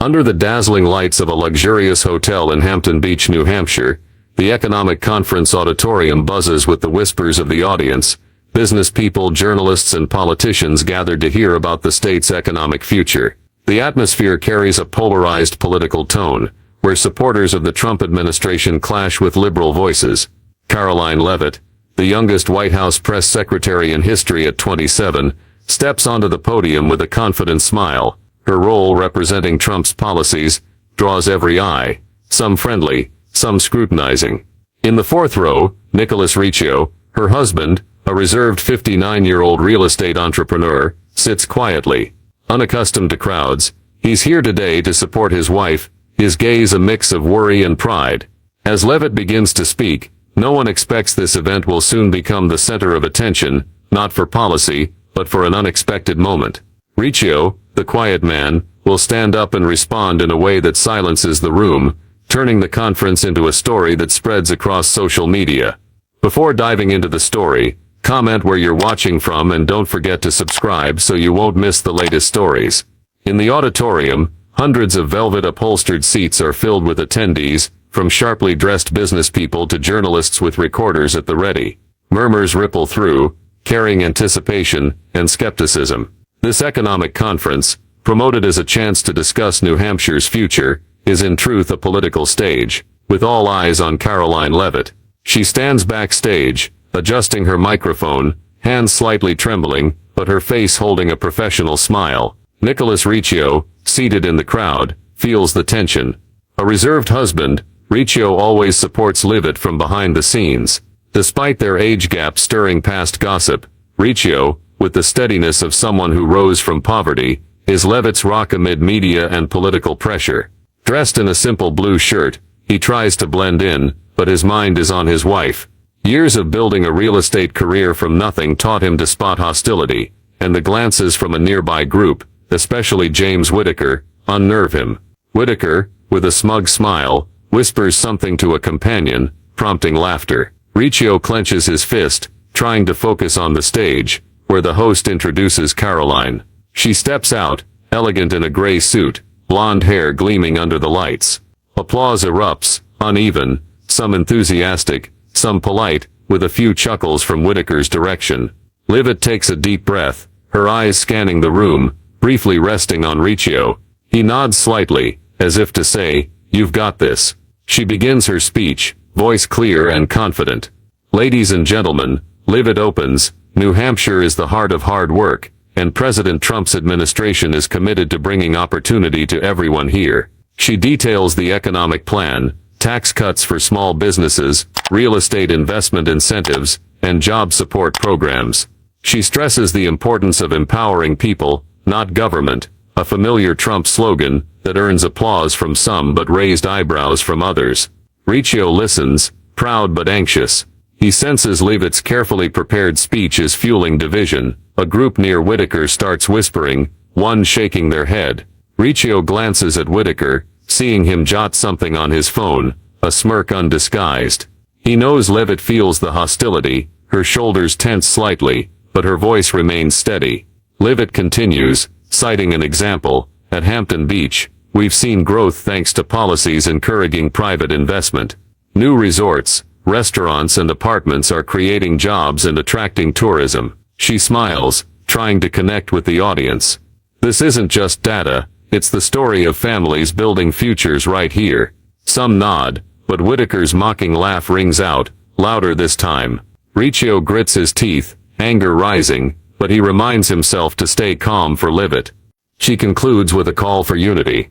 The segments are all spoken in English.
Under the dazzling lights of a luxurious hotel in Hampton Beach, New Hampshire, the economic conference auditorium buzzes with the whispers of the audience. Business people, journalists, and politicians gathered to hear about the state's economic future. The atmosphere carries a polarized political tone, where supporters of the Trump administration clash with liberal voices. Caroline Leavitt, the youngest White House press secretary in history at 27, steps onto the podium with a confident smile. Her role representing Trump's policies draws every eye, some friendly, some scrutinizing. In the fourth row, Nicholas Riccio, her husband, a reserved 59-year-old real estate entrepreneur, sits quietly. Unaccustomed to crowds, he's here today to support his wife, his gaze a mix of worry and pride. As Leavitt begins to speak, no one expects this event will soon become the center of attention, not for policy, but for an unexpected moment. Riccio, the quiet man, will stand up and respond in a way that silences the room, turning the conference into a story that spreads across social media. Before diving into the story, comment where you're watching from and don't forget to subscribe so you won't miss the latest stories. In the auditorium, hundreds of velvet-upholstered seats are filled with attendees, from sharply dressed business people to journalists with recorders at the ready. Murmurs ripple through, carrying anticipation and skepticism. This economic conference, promoted as a chance to discuss New Hampshire's future, is in truth a political stage, with all eyes on Caroline Leavitt. She stands backstage, adjusting her microphone, hands slightly trembling, but her face holding a professional smile. Nicholas Riccio, seated in the crowd, feels the tension. A reserved husband, Riccio always supports Leavitt from behind the scenes. Despite their age gap stirring past gossip, Riccio, with the steadiness of someone who rose from poverty, is Leavitt's rock amid media and political pressure. Dressed in a simple blue shirt, he tries to blend in, but his mind is on his wife. Years of building a real estate career from nothing taught him to spot hostility, and the glances from a nearby group, especially James Whitaker, unnerve him. Whitaker, with a smug smile, whispers something to a companion, prompting laughter. Riccio clenches his fist, trying to focus on the stage, where the host introduces Caroline. She steps out, elegant in a gray suit, blonde hair gleaming under the lights. Applause erupts, uneven, some enthusiastic, some polite, with a few chuckles from Whitaker's direction. Leavitt takes a deep breath, her eyes scanning the room, briefly resting on Riccio. He nods slightly, as if to say, "You've got this." She begins her speech, voice clear and confident. "Ladies and gentlemen," Leavitt opens, "New Hampshire is the heart of hard work, and President Trump's administration is committed to bringing opportunity to everyone here." She details the economic plan, tax cuts for small businesses, real estate investment incentives, and job support programs. She stresses the importance of empowering people, not government, a familiar Trump slogan that earns applause from some but raised eyebrows from others. Riccio listens, proud but anxious. He senses Leavitt's carefully prepared speech is fueling division. A group near Whitaker starts whispering, one shaking their head. Riccio glances at Whitaker, seeing him jot something on his phone, a smirk undisguised. He knows Leavitt feels the hostility, her shoulders tense slightly, but her voice remains steady. Leavitt continues, citing an example, "At Hampton Beach, we've seen growth thanks to policies encouraging private investment. New resorts, restaurants and apartments are creating jobs and attracting tourism." She smiles, trying to connect with the audience. This isn't just data, it's the story of families building futures right here. Some nod, but Whitaker's mocking laugh rings out, louder this time. Riccio grits his teeth, anger rising, but he reminds himself to stay calm for Leavitt. She concludes with a call for unity.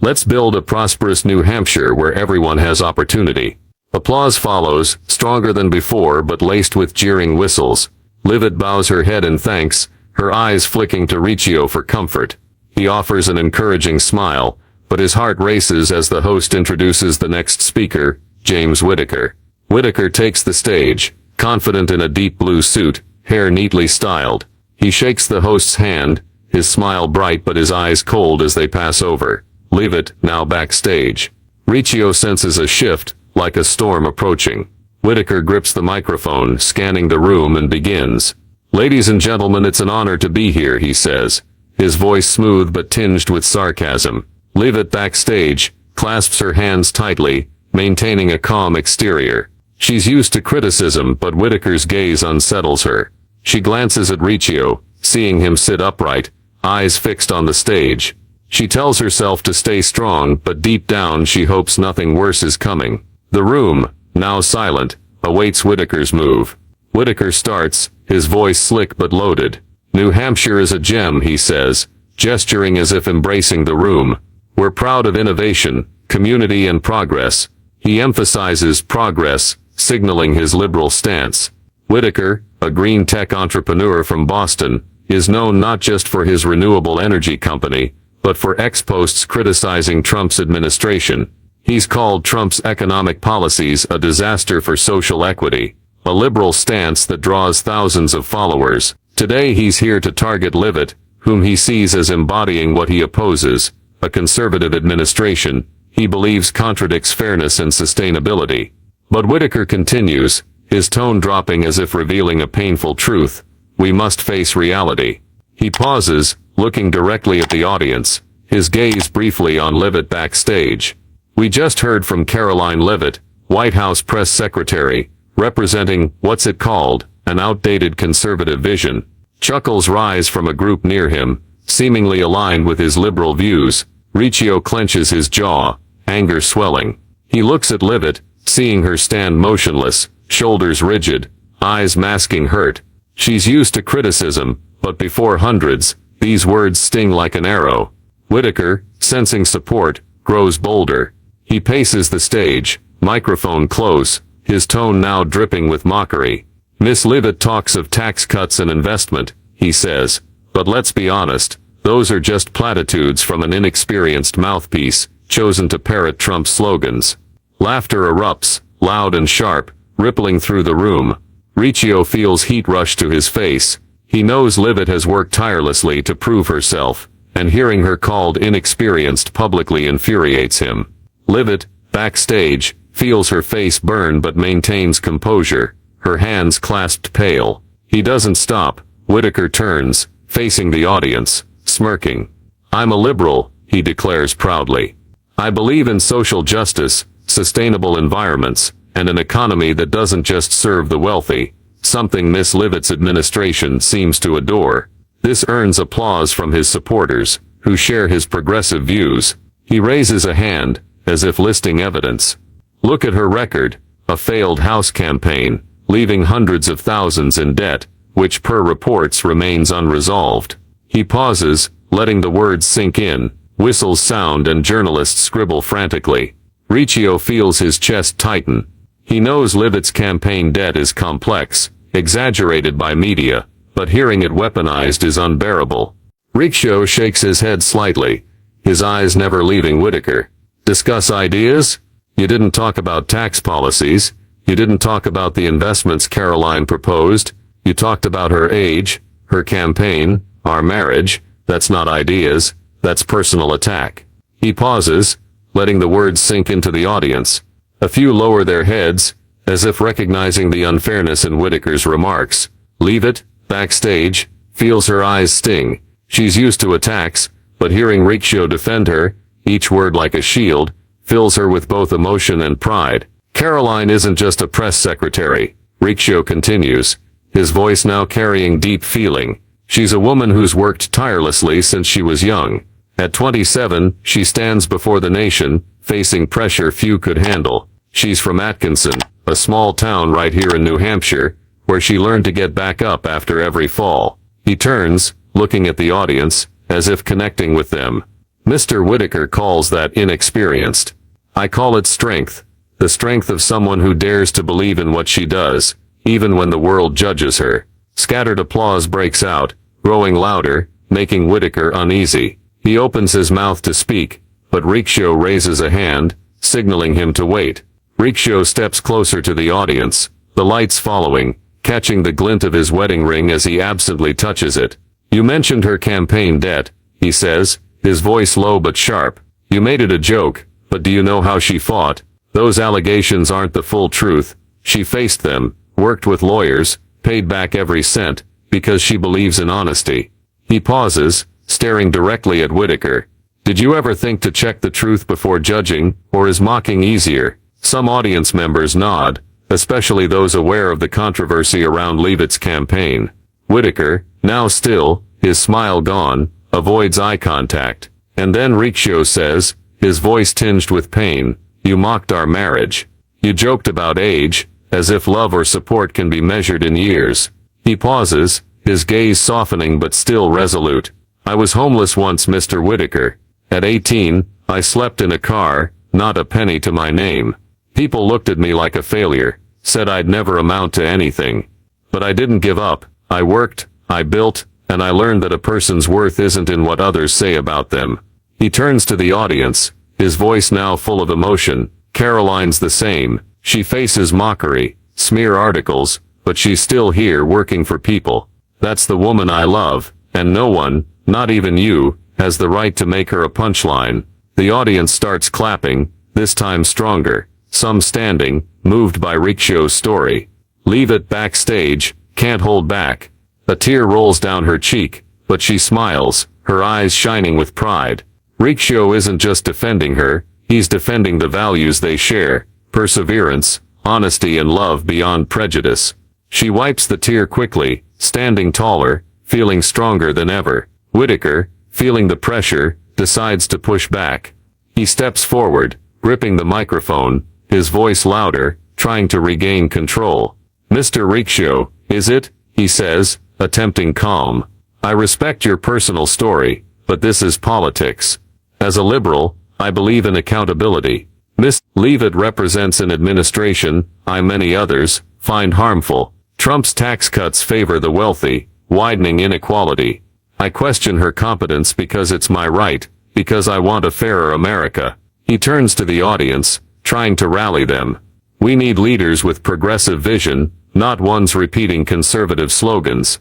"Let's build a prosperous New Hampshire where everyone has opportunity." Applause follows, stronger than before but laced with jeering whistles. Leavitt bows her head in thanks, her eyes flicking to Riccio for comfort. He offers an encouraging smile, but his heart races as the host introduces the next speaker, James Whitaker. Whitaker takes the stage, confident in a deep blue suit, hair neatly styled. He shakes the host's hand, his smile bright but his eyes cold as they pass over. Leavitt, now backstage. Riccio senses a shift, like a storm approaching. Whitaker grips the microphone, scanning the room and begins. "Ladies and gentlemen, it's an honor to be here," he says, his voice smooth but tinged with sarcasm. Leavitt backstage, clasps her hands tightly, maintaining a calm exterior. She's used to criticism, but Whitaker's gaze unsettles her. She glances at Riccio, seeing him sit upright, eyes fixed on the stage. She tells herself to stay strong, but deep down she hopes nothing worse is coming. The room, now silent, awaits Whitaker's move. Whitaker starts, his voice slick but loaded. "New Hampshire is a gem," he says, gesturing as if embracing the room. "We're proud of innovation, community and progress." He emphasizes progress, signaling his liberal stance. Whitaker, a green tech entrepreneur from Boston, is known not just for his renewable energy company, but for ex-posts criticizing Trump's administration. He's called Trump's economic policies a disaster for social equity, a liberal stance that draws thousands of followers. Today he's here to target Leavitt, whom he sees as embodying what he opposes, a conservative administration he believes contradicts fairness and sustainability. But Whitaker continues, his tone dropping as if revealing a painful truth. "We must face reality." He pauses, looking directly at the audience, his gaze briefly on Leavitt backstage. "We just heard from Caroline Leavitt, White House press secretary, representing, what's it called, an outdated conservative vision." Chuckles rise from a group near him, seemingly aligned with his liberal views. Riccio clenches his jaw, anger swelling. He looks at Leavitt, seeing her stand motionless, shoulders rigid, eyes masking hurt. She's used to criticism, but before hundreds, these words sting like an arrow. Whitaker, sensing support, grows bolder. He paces the stage, microphone close, his tone now dripping with mockery. "Miss Leavitt talks of tax cuts and investment," he says, "but let's be honest, those are just platitudes from an inexperienced mouthpiece, chosen to parrot Trump's slogans." Laughter erupts, loud and sharp, rippling through the room. Riccio feels heat rush to his face. He knows Leavitt has worked tirelessly to prove herself, and hearing her called inexperienced publicly infuriates him. Leavitt, backstage, feels her face burn but maintains composure, her hands clasped pale. He doesn't stop. Whitaker turns, facing the audience, smirking. "I'm a liberal," he declares proudly. "I believe in social justice, sustainable environments, and an economy that doesn't just serve the wealthy, something Miss Leavitt's administration seems to adore." This earns applause from his supporters, who share his progressive views. He raises a hand, as if listing evidence. "Look at her record, a failed House campaign, leaving hundreds of thousands in debt, which per reports remains unresolved." He pauses, letting the words sink in, whistles sound and journalists scribble frantically. Riccio feels his chest tighten. He knows Leavitt's campaign debt is complex, exaggerated by media, but hearing it weaponized is unbearable. Riccio shakes his head slightly, his eyes never leaving Whitaker. "Discuss ideas? You didn't talk about tax policies. You didn't talk about the investments Caroline proposed. You talked about her age, her campaign, our marriage. That's not ideas, that's personal attack." He pauses, letting the words sink into the audience. A few lower their heads, as if recognizing the unfairness in Whitaker's remarks. Leavitt, backstage, feels her eyes sting. She's used to attacks, but hearing Riccio defend her, each word like a shield, fills her with both emotion and pride. "Caroline isn't just a press secretary," Riccio continues, his voice now carrying deep feeling. "She's a woman who's worked tirelessly since she was young. At 27, she stands before the nation, facing pressure few could handle. She's from Atkinson, a small town right here in New Hampshire, where she learned to get back up after every fall." He turns, looking at the audience, as if connecting with them. "Mr. Whitaker calls that inexperienced. I call it strength. The strength of someone who dares to believe in what she does, even when the world judges her." Scattered applause breaks out, growing louder, making Whitaker uneasy. He opens his mouth to speak, but Riccio raises a hand, signaling him to wait. Riccio steps closer to the audience, the lights following, catching the glint of his wedding ring as he absently touches it. "You mentioned her campaign debt," he says, his voice low but sharp. "You made it a joke, but do you know how she fought? Those allegations aren't the full truth. She faced them, worked with lawyers, paid back every cent, because she believes in honesty." He pauses, staring directly at Whitaker. Did you ever think to check the truth before judging, or is mocking easier? Some audience members nod, especially those aware of the controversy around Leavitt's campaign. Whitaker, now still, his smile gone, avoids eye contact. And then Riccio says, his voice tinged with pain, "You mocked our marriage. You joked about age, as if love or support can be measured in years." He pauses, his gaze softening but still resolute. "I was homeless once, Mr. Whitaker. At 18, I slept in a car, not a penny to my name. People looked at me like a failure, said I'd never amount to anything. But I didn't give up. I worked, I built, and I learned that a person's worth isn't in what others say about them." He turns to the audience, his voice now full of emotion. Caroline's the same. She faces mockery, smear articles, but she's still here working for people. That's the woman I love, and no one, not even you, has the right to make her a punchline. The audience starts clapping, this time stronger, some standing, moved by Riccio's story. Leavitt backstage, can't hold back. A tear rolls down her cheek, but she smiles, her eyes shining with pride. Riccio isn't just defending her, he's defending the values they share: perseverance, honesty and love beyond prejudice. She wipes the tear quickly, standing taller, feeling stronger than ever. Whitaker, feeling the pressure, decides to push back. He steps forward, gripping the microphone, his voice louder, trying to regain control. "Mr. Riccio, is it?" he says, attempting calm. "I respect your personal story, but this is politics. As a liberal, I believe in accountability. Miss Leavitt represents an administration I, many others, find harmful. Trump's tax cuts favor the wealthy, widening inequality. I question her competence because it's my right, because I want a fairer America." He turns to the audience, trying to rally them. "We need leaders with progressive vision, not ones repeating conservative slogans."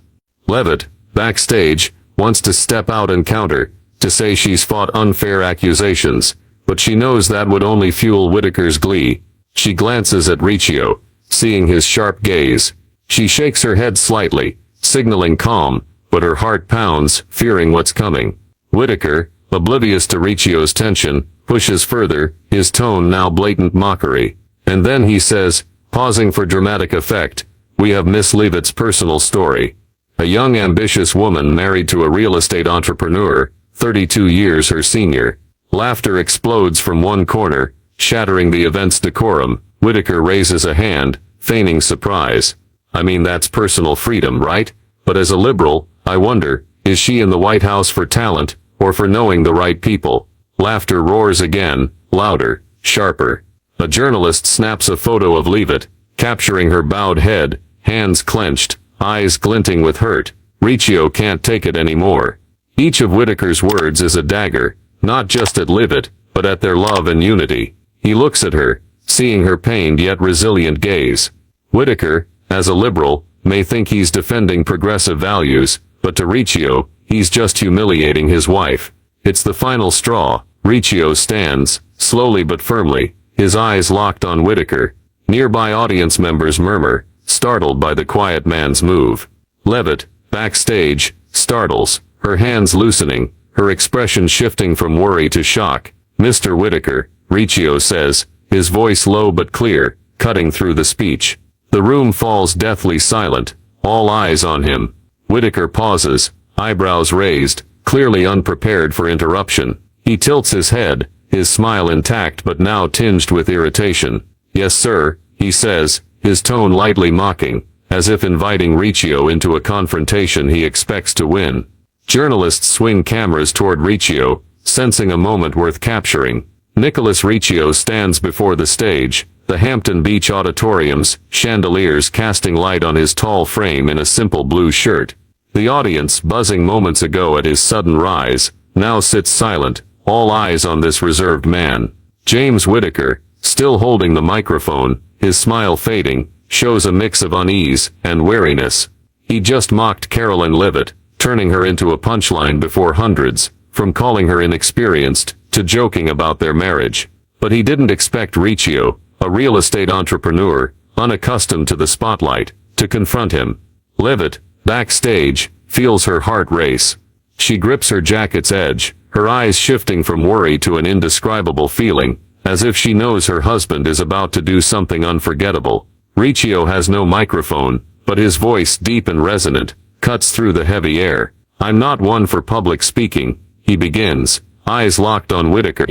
Leavitt, backstage, wants to step out and counter, to say she's fought unfair accusations, but she knows that would only fuel Whitaker's glee. She glances at Riccio, seeing his sharp gaze. She shakes her head slightly, signaling calm, but her heart pounds, fearing what's coming. Whitaker, oblivious to Riccio's tension, pushes further, his tone now blatant mockery. And then he says, pausing for dramatic effect, "We have Miss Leavitt's personal story. A young ambitious woman married to a real estate entrepreneur, 32 years her senior." Laughter explodes from one corner, shattering the event's decorum. Whitaker raises a hand, feigning surprise. "I mean, that's personal freedom, right? But as a liberal, I wonder, is she in the White House for talent, or for knowing the right people?" Laughter roars again, louder, sharper. A journalist snaps a photo of Leavitt, capturing her bowed head, hands clenched, eyes glinting with hurt. Riccio can't take it anymore. Each of Whitaker's words is a dagger, not just at Leavitt, but at their love and unity. He looks at her, seeing her pained yet resilient gaze. Whitaker, as a liberal, may think he's defending progressive values, but to Riccio, he's just humiliating his wife. It's the final straw. Riccio stands, slowly but firmly, his eyes locked on Whitaker. Nearby audience members murmur, startled by the quiet man's move. Leavitt, backstage, startles, her hands loosening, her expression shifting from worry to shock. "Mr. Whitaker," Riccio says, his voice low but clear, cutting through the speech. The room falls deathly silent, all eyes on him. Whitaker pauses, eyebrows raised, clearly unprepared for interruption. He tilts his head, his smile intact but now tinged with irritation. "Yes, sir," he says, his tone lightly mocking, as if inviting Riccio into a confrontation he expects to win. Journalists swing cameras toward Riccio, sensing a moment worth capturing. Nicholas Riccio stands before the stage, the Hampton Beach auditorium's chandeliers casting light on his tall frame in a simple blue shirt. The audience, buzzing moments ago at his sudden rise, now sits silent, all eyes on this reserved man. James Whitaker, still holding the microphone, his smile fading, shows a mix of unease and wariness. He just mocked Caroline Leavitt, turning her into a punchline before hundreds, from calling her inexperienced, to joking about their marriage. But he didn't expect Riccio, a real estate entrepreneur, unaccustomed to the spotlight, to confront him. Leavitt, backstage, feels her heart race. She grips her jacket's edge, her eyes shifting from worry to an indescribable feeling, as if she knows her husband is about to do something unforgettable. Riccio has no microphone, but his voice, deep and resonant, cuts through the heavy air. "I'm not one for public speaking," he begins, eyes locked on Whitaker.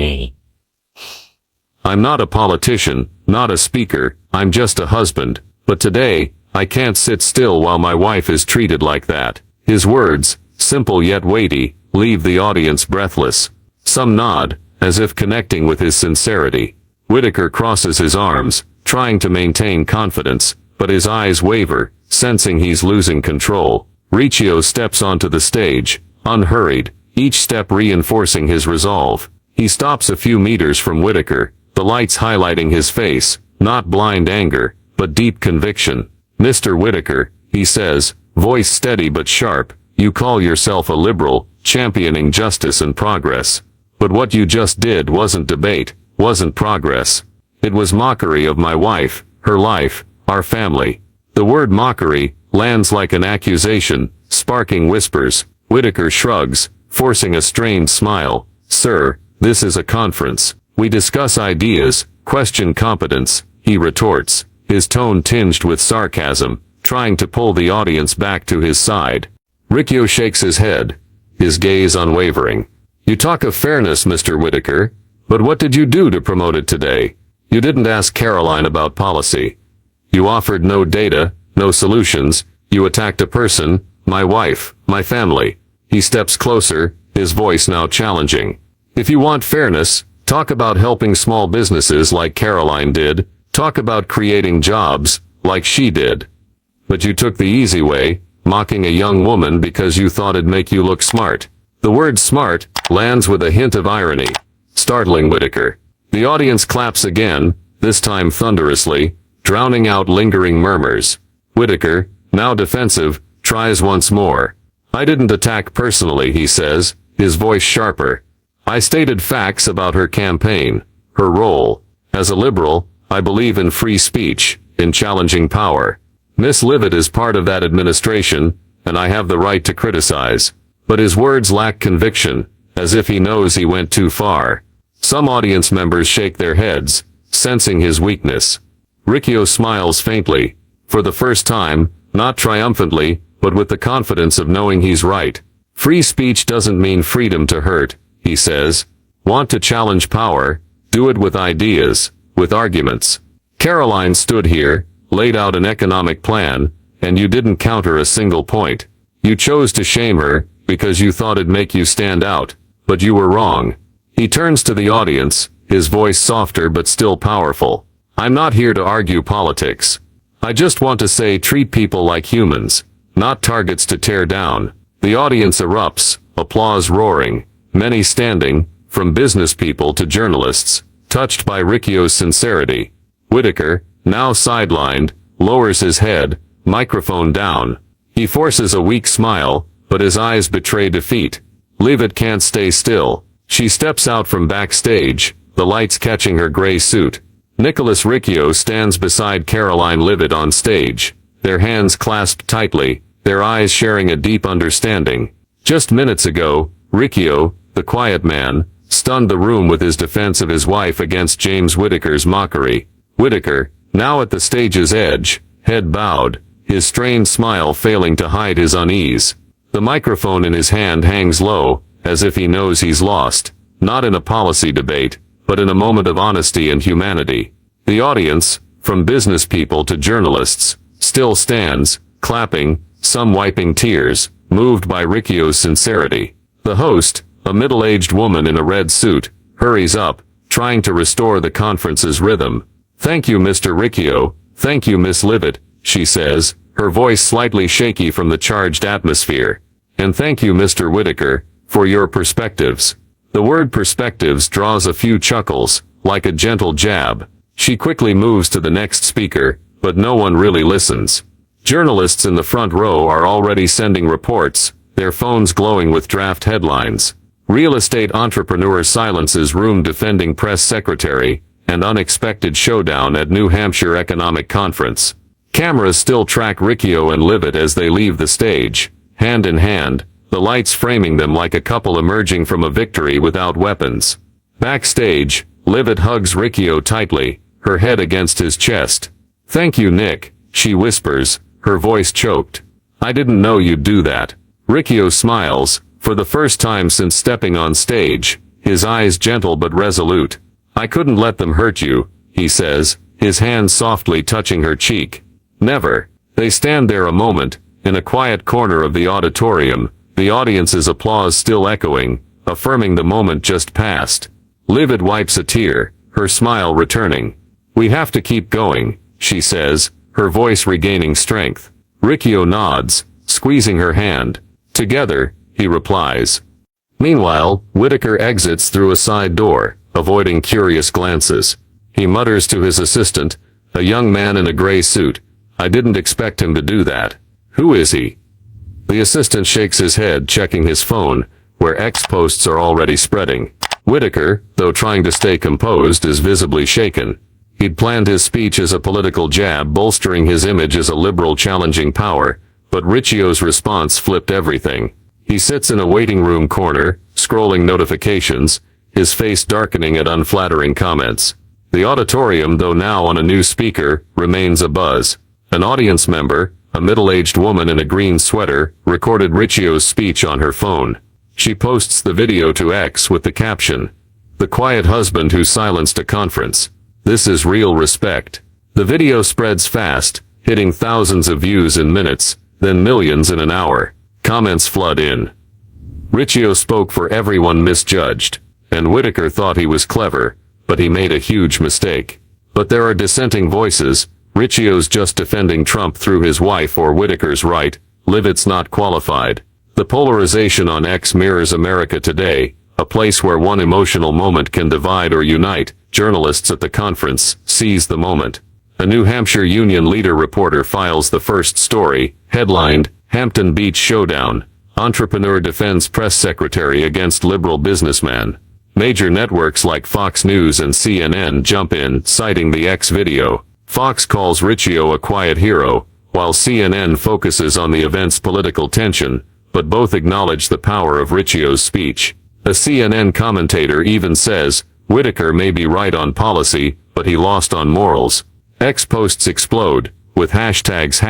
"I'm not a politician, not a speaker, I'm just a husband. But today, I can't sit still while my wife is treated like that." His words, simple yet weighty, leave the audience breathless. Some nod, as if connecting with his sincerity. Whitaker crosses his arms, trying to maintain confidence, but his eyes waver, sensing he's losing control. Riccio steps onto the stage, unhurried, each step reinforcing his resolve. He stops a few meters from Whitaker, the lights highlighting his face, not blind anger, but deep conviction. "Mr. Whitaker," he says, voice steady but sharp, "you call yourself a liberal, championing justice and progress. But what you just did wasn't debate, wasn't progress. It was mockery of my wife, her life, our family." The word mockery lands like an accusation, sparking whispers. Whitaker shrugs, forcing a strained smile. "Sir, this is a conference. We discuss ideas, question competence," he retorts, his tone tinged with sarcasm, trying to pull the audience back to his side. Riccio shakes his head, his gaze unwavering. "You talk of fairness, Mr. Whitaker, but what did you do to promote it today? You didn't ask Caroline about policy. You offered no data, no solutions. You attacked a person, my wife, my family." He steps closer, his voice now challenging. "If you want fairness, talk about helping small businesses like Caroline did. Talk about creating jobs, like she did. But you took the easy way, mocking a young woman because you thought it'd make you look smart." The word smart lands with a hint of irony, startling Whitaker. The audience claps again, this time thunderously, drowning out lingering murmurs. Whitaker, now defensive, tries once more. "I didn't attack personally," he says, his voice sharper. "I stated facts about her campaign, her role. As a liberal, I believe in free speech, in challenging power. Miss Leavitt is part of that administration, and I have the right to criticize." But his words lack conviction, as if he knows he went too far. Some audience members shake their heads, sensing his weakness. Riccio smiles faintly, for the first time, not triumphantly, but with the confidence of knowing he's right. "Free speech doesn't mean freedom to hurt," he says. "Want to challenge power? Do it with ideas, with arguments. Caroline stood here, laid out an economic plan, and you didn't counter a single point. You chose to shame her, because you thought it'd make you stand out, but you were wrong." He turns to the audience, his voice softer but still powerful. "I'm not here to argue politics. I just want to say treat people like humans, not targets to tear down." The audience erupts, applause roaring, many standing, from business people to journalists, touched by Riccio's sincerity. Whitaker, now sidelined, lowers his head, microphone down. He forces a weak smile, but his eyes betray defeat. Leavitt can't stay still. She steps out from backstage, the lights catching her gray suit. Nicholas Riccio stands beside Caroline Leavitt on stage, their hands clasped tightly, their eyes sharing a deep understanding. Just minutes ago, Riccio, the quiet man, stunned the room with his defense of his wife against James Whitaker's mockery. Whitaker, now at the stage's edge, head bowed, his strained smile failing to hide his unease. The microphone in his hand hangs low, as if he knows he's lost, not in a policy debate, but in a moment of honesty and humanity. The audience, from business people to journalists, still stands, clapping, some wiping tears, moved by Riccio's sincerity. The host, a middle-aged woman in a red suit, hurries up, trying to restore the conference's rhythm. "Thank you, Mr. Riccio. Thank you, Miss Leavitt," she says, her voice slightly shaky from the charged atmosphere. "And thank you, Mr. Whitaker, for your perspectives." The word perspectives draws a few chuckles, like a gentle jab. She quickly moves to the next speaker, but no one really listens. Journalists in the front row are already sending reports, their phones glowing with draft headlines. Real estate entrepreneur silences room defending press secretary, and unexpected showdown at New Hampshire Economic Conference. Cameras still track Riccio and Leavitt as they leave the stage, hand in hand, the lights framing them like a couple emerging from a victory without weapons. Backstage, Leavitt hugs Riccio tightly, her head against his chest. "Thank you, Nick," she whispers, her voice choked. "I didn't know you'd do that." Riccio smiles, for the first time since stepping on stage, his eyes gentle but resolute. "I couldn't let them hurt you," he says, his hand softly touching her cheek. "Never." They stand there a moment, in a quiet corner of the auditorium, the audience's applause still echoing, affirming the moment just passed. Leavitt wipes a tear, her smile returning. "We have to keep going," she says, her voice regaining strength. Riccio nods, squeezing her hand. "Together," he replies. Meanwhile, Whitaker exits through a side door, avoiding curious glances. He mutters to his assistant, a young man in a gray suit, "I didn't expect him to do that. Who is he?" The assistant shakes his head, checking his phone, where X posts are already spreading. Whitaker, though trying to stay composed, is visibly shaken. He'd planned his speech as a political jab, bolstering his image as a liberal challenging power, but Riccio's response flipped everything. He sits in a waiting room corner, scrolling notifications, his face darkening at unflattering comments. The auditorium, though now on a new speaker, remains abuzz. An audience member, a middle-aged woman in a green sweater, recorded Riccio's speech on her phone. She posts the video to X with the caption, "The quiet husband who silenced a conference. This is real respect." The video spreads fast, hitting thousands of views in minutes, then millions in an hour. Comments flood in. Riccio spoke for everyone misjudged, and Whitaker thought he was clever, but he made a huge mistake. But there are dissenting voices. Riccio's just defending Trump through his wife, or Whitaker's right. Leavitt's not qualified. The polarization on X mirrors America today, a place where one emotional moment can divide or unite. Journalists at the conference seize the moment. A New Hampshire Union Leader reporter files the first story, headlined, "Hampton Beach Showdown. Entrepreneur defends press secretary against liberal businessman." Major networks like Fox News and CNN jump in, citing the X video. Fox calls Riccio a quiet hero, while CNN focuses on the event's political tension, but both acknowledge the power of Riccio's speech. A CNN commentator even says, "Whitaker may be right on policy, but he lost on morals." X posts explode, with hashtags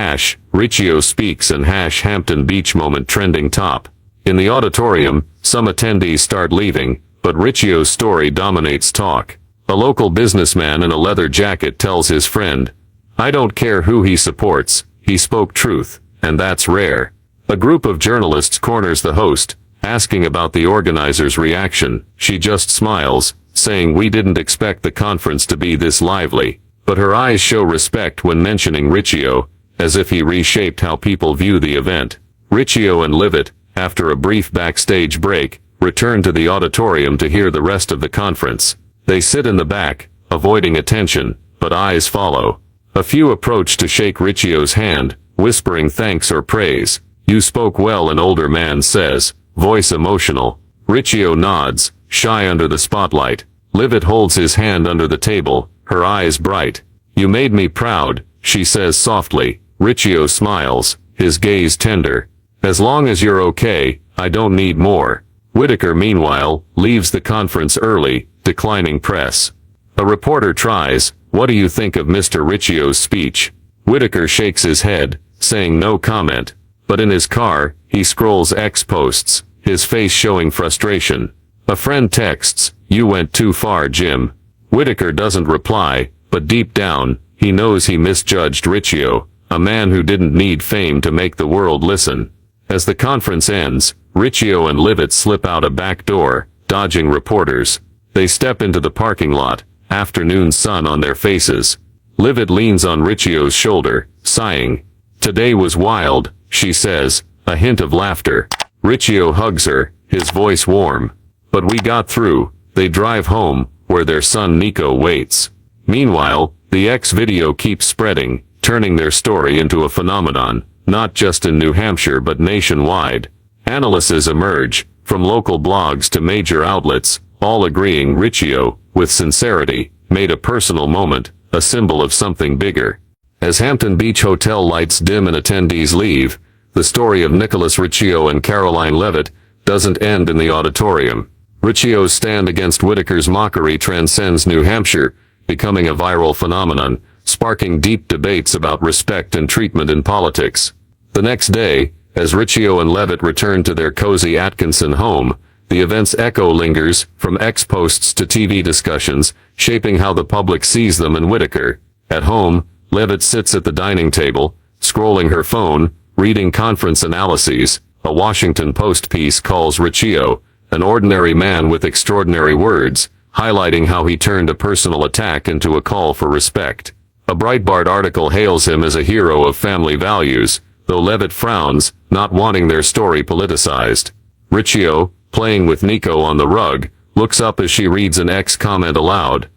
#Riccio speaks and #Hampton Beach moment trending top. In the auditorium, some attendees start leaving, but Riccio's story dominates talk. A local businessman in a leather jacket tells his friend, "I don't care who he supports, he spoke truth, and that's rare." A group of journalists corners the host, asking about the organizer's reaction. She just smiles, saying, "We didn't expect the conference to be this lively." But her eyes show respect when mentioning Riccio, as if he reshaped how people view the event. Riccio and Leavitt, after a brief backstage break, return to the auditorium to hear the rest of the conference. They sit in the back, avoiding attention, but eyes follow. A few approach to shake Riccio's hand, whispering thanks or praise. "You spoke well," an older man says, voice emotional. Riccio nods, shy under the spotlight. Leavitt holds his hand under the table, her eyes bright. "You made me proud," she says softly. Riccio smiles, his gaze tender. "As long as you're okay, I don't need more." Whitaker, meanwhile, leaves the conference early, declining press. A reporter tries, "What do you think of Mr. Riccio's speech?" Whitaker shakes his head, saying no comment. But in his car, he scrolls X posts, his face showing frustration. A friend texts, "You went too far, Jim." Whitaker doesn't reply, but deep down, he knows he misjudged Riccio, a man who didn't need fame to make the world listen. As the conference ends, Riccio and Leavitt slip out a back door, dodging reporters. They step into the parking lot, afternoon sun on their faces. Leavitt leans on Riccio's shoulder, sighing. "Today was wild," she says, a hint of laughter. Riccio hugs her, his voice warm. "But we got through." They drive home, where their son Nico waits. Meanwhile, the X video keeps spreading, turning their story into a phenomenon, not just in New Hampshire but nationwide. Analyses emerge, from local blogs to major outlets, all agreeing Riccio, with sincerity, made a personal moment, a symbol of something bigger. As Hampton Beach Hotel lights dim and attendees leave, the story of Nicholas Riccio and Caroline Leavitt doesn't end in the auditorium. Riccio's stand against Whitaker's mockery transcends New Hampshire, becoming a viral phenomenon, sparking deep debates about respect and treatment in politics. The next day, as Riccio and Leavitt return to their cozy Atkinson home, the event's echo lingers, from X posts to TV discussions, shaping how the public sees them and Whitaker. At home, Leavitt sits at the dining table, scrolling her phone, reading conference analyses. A Washington Post piece calls Riccio an ordinary man with extraordinary words, highlighting how he turned a personal attack into a call for respect. A Breitbart article hails him as a hero of family values, though Leavitt frowns, not wanting their story politicized. Riccio, playing with Nico on the rug, looks up as she reads an X comment aloud.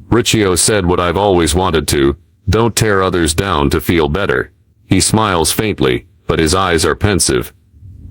Riccio said what I've always wanted to, don't tear others down to feel better. He smiles faintly, but his eyes are pensive.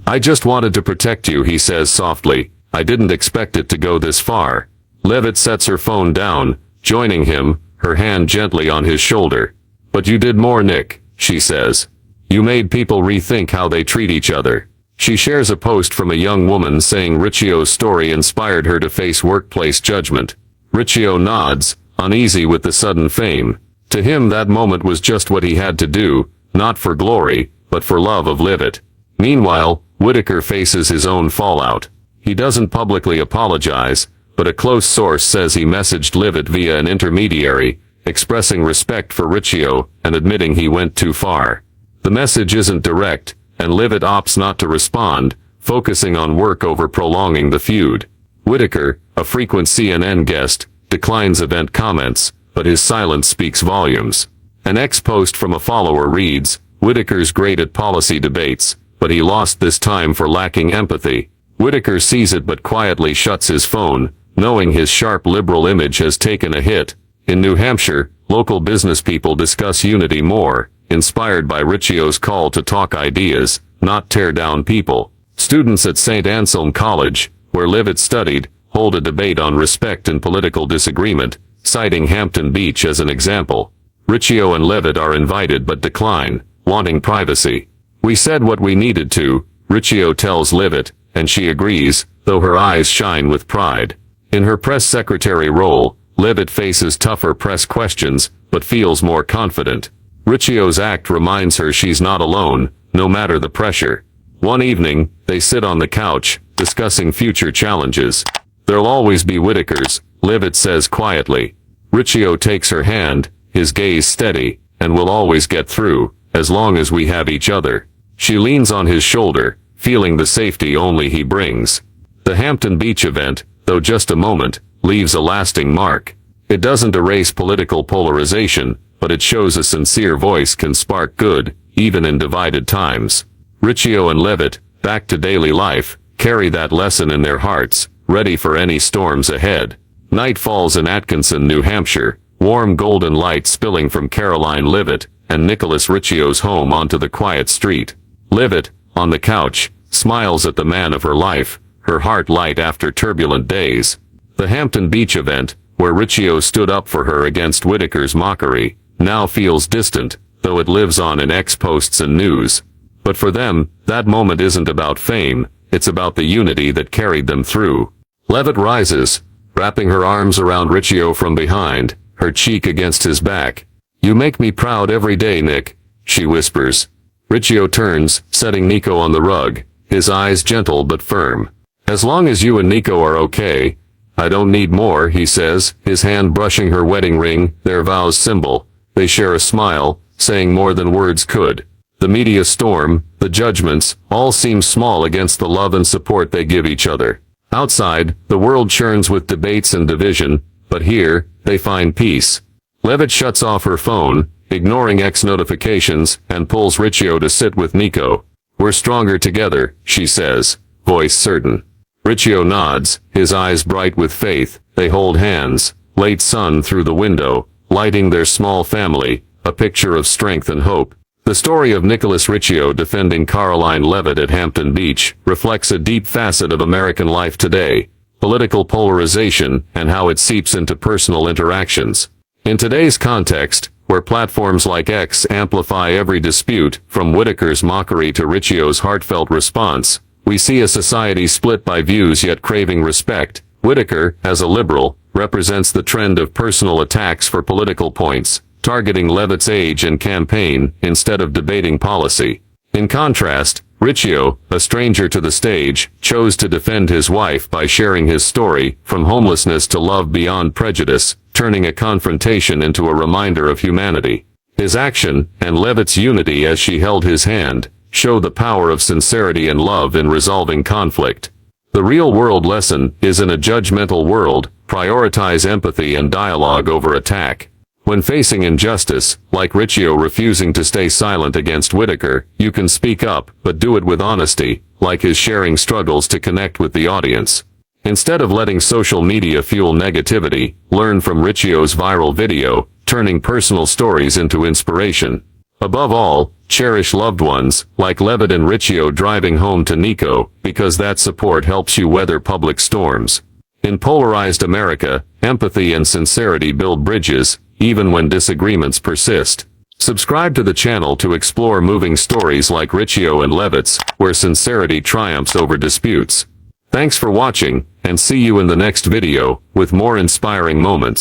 I just wanted to protect you, he says softly. I didn't expect it to go this far. Leavitt sets her phone down, joining him, her hand gently on his shoulder. But you did more, Nick, she says. You made people rethink how they treat each other. She shares a post from a young woman saying Riccio's story inspired her to face workplace judgment. Riccio nods, uneasy with the sudden fame. To him that moment was just what he had to do, not for glory, but for love of Leavitt. Meanwhile, Whitaker faces his own fallout. He doesn't publicly apologize, but a close source says he messaged Leavitt via an intermediary, expressing respect for Riccio and admitting he went too far. The message isn't direct, and Leavitt opts not to respond, focusing on work over prolonging the feud. Whitaker, a frequent CNN guest, declines event comments, but his silence speaks volumes. An X post from a follower reads, Whitaker's great at policy debates, but he lost this time for lacking empathy. Whitaker sees it but quietly shuts his phone, knowing his sharp liberal image has taken a hit. In New Hampshire, local business people discuss unity more, inspired by Riccio's call to talk ideas, not tear down people. Students at St. Anselm College, where Leavitt studied, hold a debate on respect and political disagreement, citing Hampton Beach as an example. Riccio and Leavitt are invited but decline, wanting privacy. We said what we needed to, Riccio tells Leavitt, and she agrees, though her eyes shine with pride. In her press secretary role, Leavitt faces tougher press questions, but feels more confident. Riccio's act reminds her she's not alone, no matter the pressure. One evening, they sit on the couch, discussing future challenges. There'll always be Whitakers, Leavitt says quietly. Riccio takes her hand, his gaze steady, and we'll always get through, as long as we have each other. She leans on his shoulder, feeling the safety only he brings. The Hampton Beach event, though just a moment, leaves a lasting mark. It doesn't erase political polarization, but it shows a sincere voice can spark good, even in divided times. Riccio and Leavitt, back to daily life, carry that lesson in their hearts, ready for any storms ahead. Night falls in Atkinson, New Hampshire, warm golden light spilling from Caroline Leavitt and Nicholas Riccio's home onto the quiet street. Leavitt, on the couch, smiles at the man of her life, her heart light after turbulent days. The Hampton Beach event, where Riccio stood up for her against Whitaker's mockery, now feels distant, though it lives on in X posts and news. But for them, that moment isn't about fame, it's about the unity that carried them through. Leavitt rises, wrapping her arms around Riccio from behind, her cheek against his back. You make me proud every day, Nick, she whispers. Riccio turns, setting Nico on the rug, his eyes gentle but firm. As long as you and Nico are okay, I don't need more, he says, his hand brushing her wedding ring, their vows symbol. They share a smile, saying more than words could. The media storm, the judgments, all seem small against the love and support they give each other. Outside, the world churns with debates and division, but here, they find peace. Leavitt shuts off her phone, ignoring X notifications, and pulls Riccio to sit with Nico. We're stronger together, she says, voice certain. Riccio nods, his eyes bright with faith. They hold hands, late sun through the window, lighting their small family, a picture of strength and hope. The story of Nicholas Riccio defending Caroline Leavitt at Hampton Beach reflects a deep facet of American life today, political polarization and how it seeps into personal interactions. In today's context, where platforms like X amplify every dispute, from Whitaker's mockery to Riccio's heartfelt response, we see a society split by views yet craving respect. Whitaker, as a liberal, represents the trend of personal attacks for political points, targeting Leavitt's age and campaign, instead of debating policy. In contrast, Riccio, a stranger to the stage, chose to defend his wife by sharing his story, from homelessness to love beyond prejudice, turning a confrontation into a reminder of humanity. His action, and Leavitt's unity as she held his hand, show the power of sincerity and love in resolving conflict. The real-world lesson is, in a judgmental world, prioritize empathy and dialogue over attack. When facing injustice, like Riccio refusing to stay silent against Whitaker, you can speak up, but do it with honesty, like his sharing struggles to connect with the audience. Instead of letting social media fuel negativity, learn from Riccio's viral video, turning personal stories into inspiration. Above all, cherish loved ones, like Leavitt and Riccio driving home to Nico, because that support helps you weather public storms. In polarized America, empathy and sincerity build bridges, even when disagreements persist. Subscribe to the channel to explore moving stories like Riccio and Leavitt's, where sincerity triumphs over disputes. Thanks for watching, and see you in the next video, with more inspiring moments.